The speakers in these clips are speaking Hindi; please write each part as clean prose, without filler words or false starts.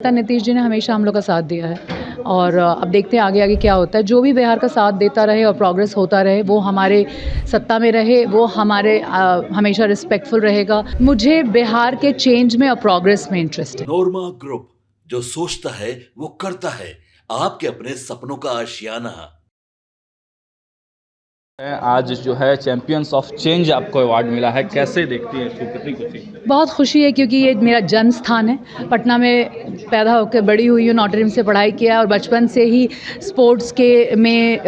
नीतीश जी ने हमेशा हम लोग का साथ दिया है और अब देखते हैं आगे आगे क्या होता है। जो भी बिहार का साथ देता रहे और प्रोग्रेस होता रहे, वो हमारे सत्ता में रहे, वो हमारे हमेशा रिस्पेक्टफुल रहेगा। मुझे बिहार के चेंज में और प्रोग्रेस में इंटरेस्ट है। नोरमा ग्रुप, जो सोचता है वो करता है। आपके अपने सपनों का आशियाना। आज जो है चैंपियंस ऑफ चेंज आपको अवार्ड मिला है, कैसे देखती हैं इसको, कितनी खुशी? बहुत खुशी है क्योंकि ये मेरा जन्म स्थान है। पटना में पैदा होकर बड़ी हुई हूँ, नॉट डैम से पढ़ाई किया और बचपन से ही स्पोर्ट्स के में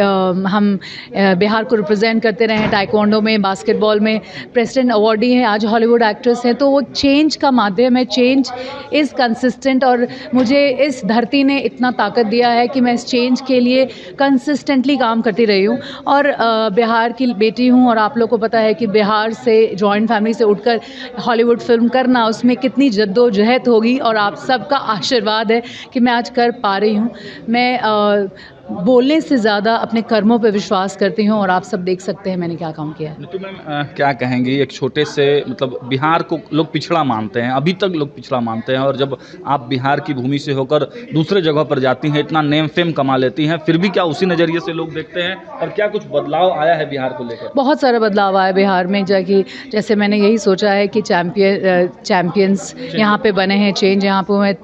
हम बिहार को रिप्रेजेंट करते रहे हैं। टाइकोंडो में, बास्केटबॉल में प्रेसिडेंट अवार्डी हैं, आज हॉलीवुड एक्ट्रेस हैं। तो वो चेंज का माध्यम है, चेंज इज़ कंसिस्टेंट और मुझे इस धरती ने इतना ताकत दिया है कि मैं इस चेंज के लिए कंसिस्टेंटली काम करती रही हूँ। और बिहार की बेटी हूँ और आप लोग को पता है कि बिहार से जॉइंट फैमिली से उठकर हॉलीवुड फिल्म करना, उसमें कितनी जद्दोजहद होगी और आप सबका आशीर्वाद है कि मैं आज कर पा रही हूँ। मैं बोलने से ज़्यादा अपने कर्मों पे विश्वास करती हूँ और आप सब देख सकते हैं मैंने क्या काम किया है। तो मैम क्या कहेंगी, एक छोटे से मतलब बिहार को लोग पिछड़ा मानते हैं, अभी तक लोग पिछड़ा मानते हैं, और जब आप बिहार की भूमि से होकर दूसरे जगह पर जाती हैं, इतना नेम फेम कमा लेती हैं, फिर भी क्या उसी नज़रिए से लोग देखते हैं? और क्या कुछ बदलाव आया है बिहार को लेकर? बहुत सारा बदलाव आया बिहार में, जैसे मैंने यही सोचा है कि चैम्पियंस यहाँ पे बने हैं, चेंज यहाँ पे मैं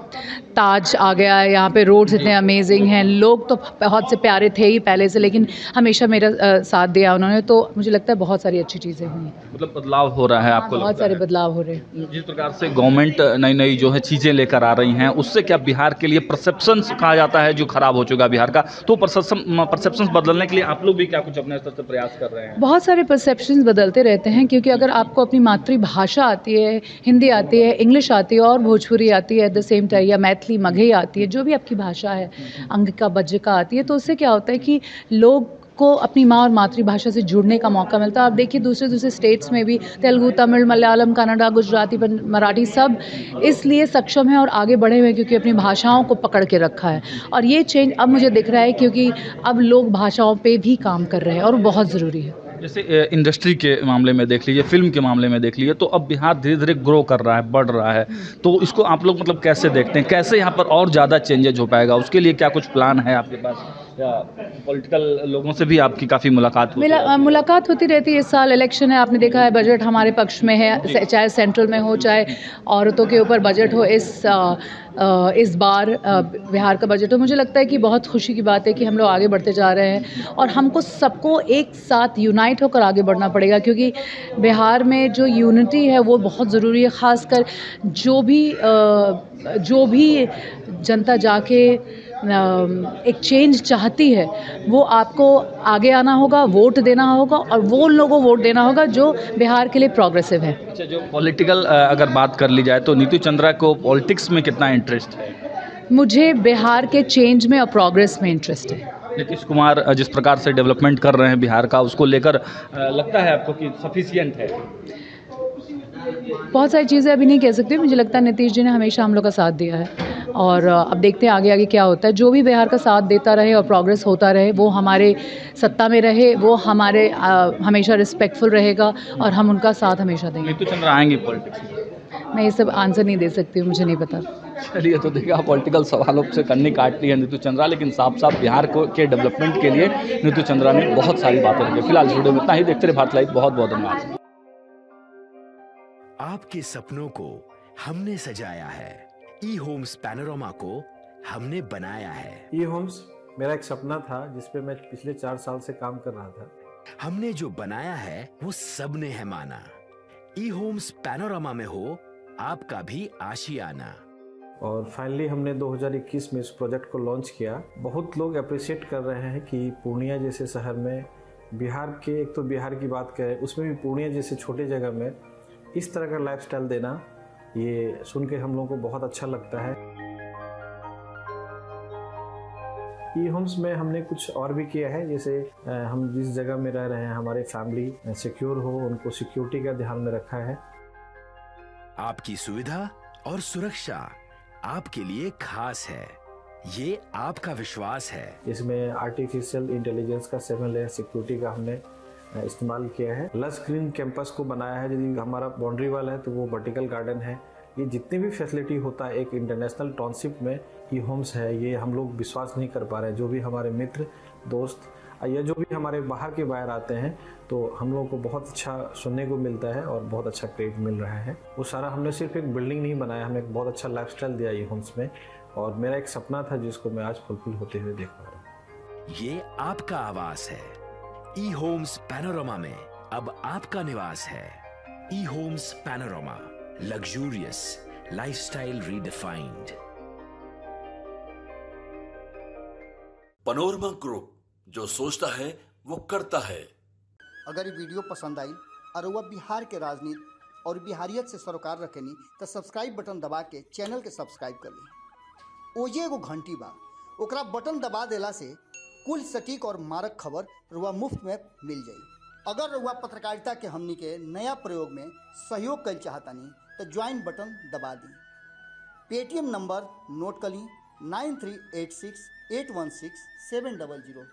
ताज आ गया है, यहाँ पे रोड्स इतने अमेजिंग हैं। लोग तो बहुत से प्यारे थे ही पहले से, लेकिन हमेशा मेरा साथ दिया उन्होंने। तो मुझे लगता है बहुत सारी अच्छी चीज़ें हुई, मतलब बदलाव हो रहा है आपको? बहुत सारे बदलाव हो रहे हैं। जिस प्रकार से गवर्नमेंट नई नई जो है चीज़ें लेकर आ रही हैं, उससे क्या बिहार के लिए परसेप्शन कहा जाता है जो खराब हो चुका बिहार का, तो परसेप्शन बदलने के लिए आप लोग भी क्या कुछ अपने स्तर से प्रयास कर रहे हैं? बहुत सारे परसेप्शंस बदलते रहते हैं, क्योंकि अगर आपको अपनी मातृभाषा आती है, हिंदी आती है, इंग्लिश आती है और भोजपुरी आती है एट द सेम टाइम, या मैथिली, मगही आती है, जो भी आपकी भाषा है, अंगिका, बज्जिका आती है, तो उससे क्या होता है कि लोग को अपनी माँ और मातृभाषा से जुड़ने का मौका मिलता है। आप देखिए दूसरे स्टेट्स में भी तेलुगु, तमिल, मलयालम, कन्नड़ा, गुजराती, मराठी सब इसलिए सक्षम है और आगे बढ़े हुए हैं क्योंकि अपनी भाषाओं को पकड़ के रखा है। और ये चेंज अब मुझे दिख रहा है क्योंकि अब लोग भाषाओं पे भी काम कर रहे हैं और बहुत ज़रूरी है। जैसे इंडस्ट्री के मामले में देख लीजिए, फिल्म के मामले में देख लीजिए, तो अब बिहार धीरे धीरे ग्रो कर रहा है, बढ़ रहा है, तो इसको आप लोग मतलब कैसे देखते हैं? कैसे यहाँ पर और ज़्यादा चेंजेज हो पाएगा? उसके लिए क्या कुछ प्लान है आपके पास, या पॉलिटिकल लोगों से भी आपकी काफ़ी मुलाकात होती है? मुलाकात होती रहती है। इस साल इलेक्शन है, आपने देखा है, बजट हमारे पक्ष में है, चाहे सेंट्रल में हो, चाहे औरतों के ऊपर बजट हो। इस बार बिहार का बजट हो। मुझे लगता है कि बहुत खुशी की बात है कि हम लोग आगे बढ़ते जा रहे हैं और हमको सबको एक साथ यूनाइट होकर आगे बढ़ना पड़ेगा, क्योंकि बिहार में जो यूनिटी है वो बहुत ज़रूरी है। ख़ासकर जो भी जनता जाके एक चेंज चाहती है, वो आपको आगे आना होगा, वोट देना होगा और वो लोगों को वोट देना होगा जो बिहार के लिए प्रोग्रेसिव है। अच्छा, जो पॉलिटिकल अगर बात कर ली जाए तो नीतू चंद्रा को पॉलिटिक्स में कितना इंटरेस्ट है? मुझे बिहार के चेंज में और प्रोग्रेस में इंटरेस्ट है। नीतीश कुमार जिस प्रकार से डेवलपमेंट कर रहे हैं बिहार का, उसको लेकर लगता है आपको कि सफिशिएंट है? बहुत सारी चीज़ें अभी नहीं कह सकती। मुझे लगता है नीतीश जी ने हमेशा हम लोग का साथ दिया है और अब देखते हैं आगे आगे क्या होता है। जो भी बिहार का साथ देता रहे और प्रोग्रेस होता रहे, वो हमारे सत्ता में रहे, वो हमारे हमेशा रिस्पेक्टफुल रहेगा और हम उनका साथ हमेशा देंगे। नीतू चंद्रा आएंगी पॉलिटिक्स में? मैं ये सब आंसर नहीं दे सकती हूँ, मुझे नहीं पता। चलिए, तो देखिए, आप पॉलिटिकल सवालों से करनी काट ली है नीतू चंद्रा, लेकिन साफ साफ बिहार को के डेवलपमेंट के लिए नीतू चंद्रा ने बहुत सारी बातें रखी। फिलहाल वीडियो में इतना ही। देखते रहे भारत लाइव। बहुत बहुत धन्यवाद। आपके सपनों को हमने सजाया है, ई होम्स पैनोरमा को हमने बनाया है। ई होम्स मेरा एक सपना था जिस पे मैं पिछले 4 साल से काम कर रहा था। हमने जो बनाया है वो सबने है माना। ई होम्स पैनोरमा में हो आपका भी आशियाना। और फाइनली हमने 2021 में इस प्रोजेक्ट को लॉन्च किया। बहुत लोग अप्रिशिएट कर रहे हैं कि पूर्णिया जैसे शहर में, बिहार के, एक तो बिहार की बात करें उसमें भी पूर्णिया जैसे छोटे जगह में इस तरह का लाइफस्टाइल देना, ये सुन के हम लोगों को बहुत अच्छा लगता है। ई होम्स में हमने कुछ और भी किया है, जैसे हम जिस जगह में रह रहे हैं हमारे फैमिली सिक्योर हो, उनको सिक्योरिटी का ध्यान में रखा है। आपकी सुविधा और सुरक्षा आपके लिए खास है, ये आपका विश्वास है। इसमें आर्टिफिशियल इंटेलिजेंस का 7 लेयर सिक्योरिटी का हमने इस्तेमाल किया है। लस ग्रीन कैंपस को बनाया है। यदि हमारा बाउंड्री वाल है तो वो वर्टिकल गार्डन है, ये जितनी भी फैसिलिटी होता है एक इंटरनेशनल टाउनशिप में, ई होम्स है, ये हम लोग विश्वास नहीं कर पा रहे हैं। जो भी हमारे मित्र दोस्त या जो भी हमारे बाहर के बाहर आते हैं तो हम लोगों को बहुत अच्छा सुनने को मिलता है और बहुत अच्छा क्रेडिट मिल रहा है। वो सारा हमने सिर्फ एक बिल्डिंग नहीं बनाया, हमें एक बहुत अच्छा लाइफस्टाइल दिया ई होम्स में, और मेरा एक सपना था जिसको मैं आज फुलफिल होते हुए देख पा रहा हूँ। ये आपका आवास है। ई होम्स पैनोरमा में अब आपका निवास है। E homes Panorama, luxurious lifestyle redefined. Panorama group, जो सोचता है वो करता है। अगर ये वीडियो पसंद आई और वह बिहार के राजनीति और बिहारियत से सरोकार रखेनी तो सब्सक्राइब बटन दबा के चैनल के सब्सक्राइब कर ली। ओजे एगो घंटी बा, ओकरा बटन दबा देला से कुल सटीक और मारक खबर रुआ मुफ्त में मिल जाई। अगर रुआ पत्रकारिता के हमनी के नया प्रयोग में सहयोग कर चाहतानी तो ज्वाइन बटन दबा दी। पेटीएम नंबर नोट कर ली 9386816700।